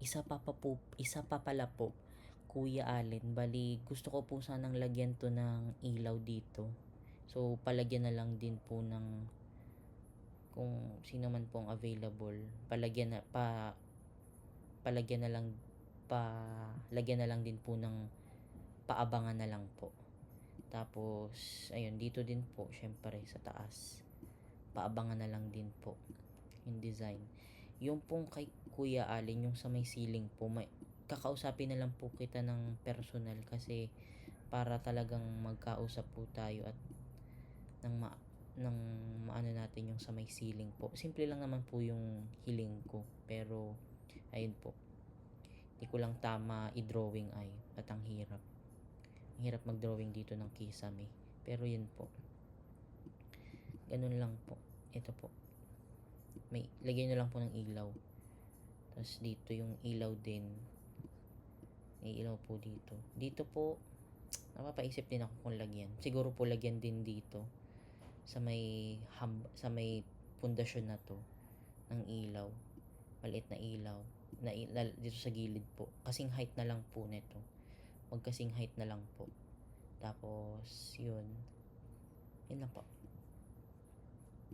isa pa pala po, Kuya Allen, bali gusto ko po sanang lagyan to ng ilaw dito. So palagyan na lang din po ng, kung sino man pong available, palagyan na lang lagyan na lang din po ng paabangan na lang po. Tapos ayun, dito din po syempre sa taas, paabangan na lang din po yung design. Yung pong kay Kuya Allen, yung sa may ceiling po, kakausapin na lang po kita ng personal, kasi para talagang magkausap po tayo at ng maano natin yung sa may ceiling po. Simple lang naman po yung hiling ko, pero ayun po, hindi ko lang tama i-drawing ay at ang hirap mag-drawing dito ng kisame. Pero yun po, ganun lang po. Ito po, may lagyan nyo lang po ng ilaw. Tapos dito yung ilaw din, may ilaw po dito. Dito po, napapaisip din ako kung lagyan. Siguro po lagyan din dito sa may pundasyon na to ng ilaw. Maliit na ilaw dito sa gilid po. Kasing height na lang po nito. Magkasing height na lang po. Tapos yun lang po.